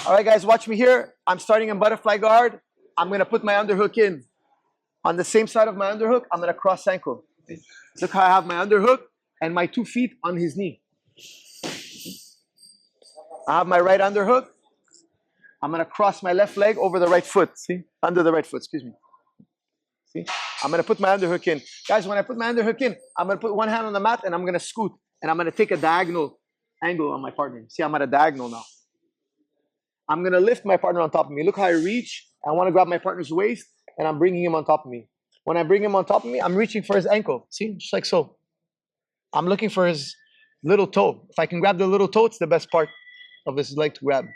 All right, guys, watch me here. I'm starting in butterfly guard. I'm going to put my underhook in. On the same side of my underhook, I'm going to cross ankle. Look how I have my underhook and my 2 feet on his knee. I have my right underhook. I'm going to cross my left leg over the right foot. See? Under the right foot, excuse me. See? I'm going to put my underhook in. Guys, when I put my underhook in, I'm going to put one hand on the mat and I'm going to scoot. And I'm going to take a diagonal angle on my partner. See, I'm at a diagonal now. I'm going to lift my partner on top of me. Look how I reach. I want to grab my partner's waist and I'm bringing him on top of me. When I bring him on top of me, I'm reaching for his ankle. See, just like so. I'm looking for his little toe. If I can grab the little toe, it's the best part of his leg to grab.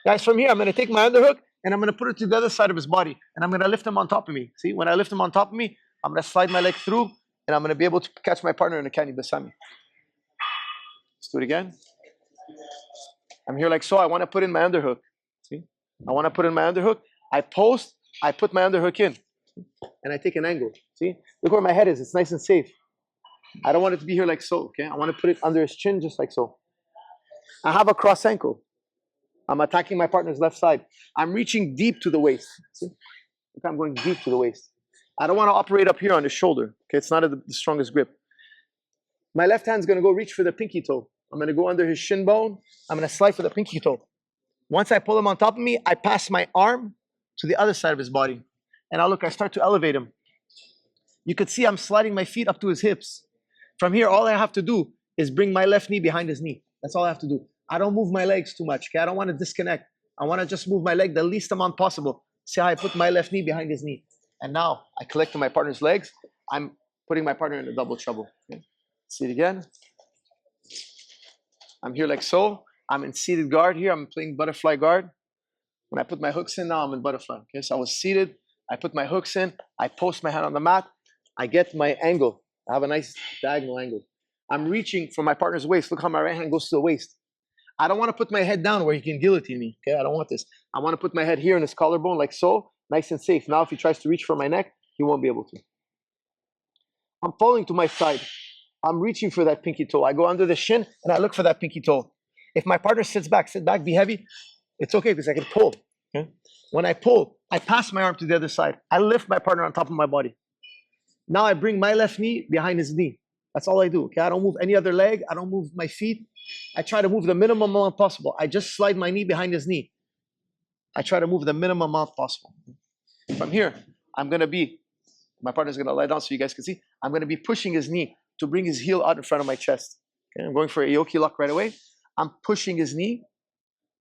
Guys, from here, I'm going to take my underhook and I'm going to put it to the other side of his body. And I'm going to lift him on top of me. See, when I lift him on top of me, I'm going to slide my leg through and I'm going to be able to catch my partner in a Kani Basami. Let's do it again. I'm here like so. I want to put in my underhook. See? I want to put in my underhook. I post. I put my underhook in. And I take an angle. See? Look where my head is. It's nice and safe. I don't want it to be here like so. Okay? I want to put it under his chin just like so. I have a cross ankle. I'm attacking my partner's left side. I'm reaching deep to the waist. See? Look, I'm going deep to the waist. I don't want to operate up here on the shoulder. Okay? It's not the strongest grip. My left hand's going to go reach for the pinky toe. I'm going to go under his shin bone. I'm going to slide for the pinky toe. Once I pull him on top of me, I pass my arm to the other side of his body. And now look, I start to elevate him. You could see I'm sliding my feet up to his hips. From here, all I have to do is bring my left knee behind his knee. That's all I have to do. I don't move my legs too much. Okay? I don't want to disconnect. I want to just move my leg the least amount possible. See how I put my left knee behind his knee. And now I collect to my partner's legs. I'm putting my partner in a double trouble. Okay? See it again. I'm here like so. I'm in seated guard here. I'm playing butterfly guard. When I put my hooks in, now I'm in butterfly. Okay, so I was seated. I put my hooks in. I post my hand on the mat. I get my angle. I have a nice diagonal angle. I'm reaching for my partner's waist. Look how my right hand goes to the waist. I don't want to put my head down where he can guillotine me. Okay, I don't want this. I want to put my head here in his collarbone like so, nice and safe. Now if he tries to reach for my neck, he won't be able to. I'm falling to my side. I'm reaching for that pinky toe. I go under the shin and I look for that pinky toe. If my partner sits back, be heavy. It's okay because I can pull. Okay? When I pull, I pass my arm to the other side. I lift my partner on top of my body. Now I bring my left knee behind his knee. That's all I do. Okay? I don't move any other leg. I don't move my feet. I try to move the minimum amount possible. I just slide my knee behind his knee. I try to move the minimum amount possible. From here, I'm going to be, my partner's going to lie down so you guys can see. I'm going to be pushing his knee to bring his heel out in front of my chest. Okay? I'm going for a Aoki lock right away. I'm pushing his knee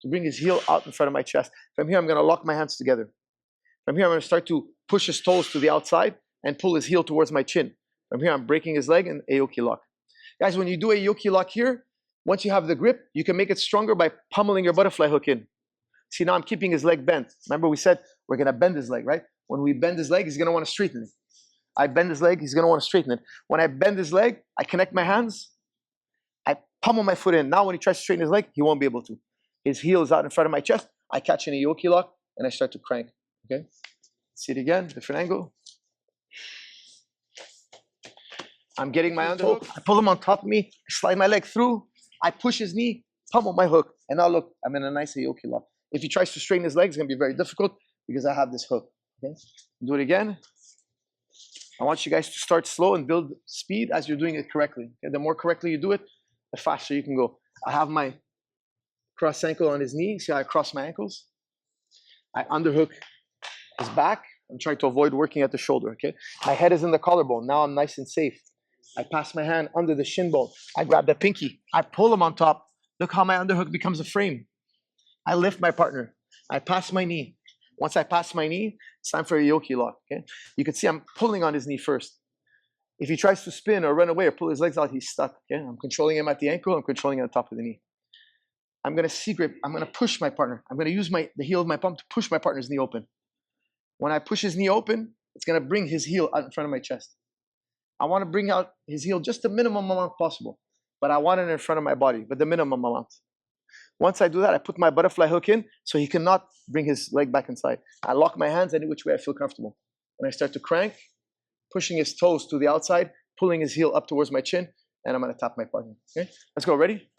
to bring his heel out in front of my chest. From here, I'm going to lock my hands together. From here, I'm going to start to push his toes to the outside and pull his heel towards my chin. From here, I'm breaking his leg and Aoki lock. Guys, when you do a Aoki lock here, once you have the grip, you can make it stronger by pummeling your butterfly hook in. See, now I'm keeping his leg bent. Remember we said we're going to bend his leg, right? When we bend his leg, he's going to want to straighten it. I bend his leg, he's going to want to straighten it. When I bend his leg, I connect my hands. I pummel my foot in. Now when he tries to straighten his leg, he won't be able to. His heel is out in front of my chest. I catch an Aoki lock and I start to crank. Okay? See it again, different angle. I'm getting my underhook. I pull him on top of me. I slide my leg through. I push his knee, pummel my hook. And now look, I'm in a nice Aoki lock. If he tries to straighten his leg, it's going to be very difficult because I have this hook. Okay? Do it again. I want you guys to start slow and build speed as you're doing it correctly. Okay? The more correctly you do it, the faster you can go. I have my cross ankle on his knee. See how I cross my ankles? I underhook his back. I'm trying to avoid working at the shoulder. Okay? My head is in the collarbone. Now I'm nice and safe. I pass my hand under the shin bone. I grab the pinky. I pull him on top. Look how my underhook becomes a frame. I lift my partner. I pass my knee. Once I pass my knee, it's time for a Aoki lock. Okay? You can see I'm pulling on his knee first. If he tries to spin or run away or pull his legs out, he's stuck. Okay? I'm controlling him at the ankle. I'm controlling him at the top of the knee. I'm going to C-grip. I'm going to push my partner. I'm going to use the heel of my palm to push my partner's knee open. When I push his knee open, it's going to bring his heel out in front of my chest. I want to bring out his heel just the minimum amount possible. But I want it in front of my body, but the minimum amount. Once I do that, I put my butterfly hook in so he cannot bring his leg back inside. I lock my hands any which way I feel comfortable. And I start to crank, pushing his toes to the outside, pulling his heel up towards my chin, and I'm going to tap my partner. Okay? Let's go. Ready?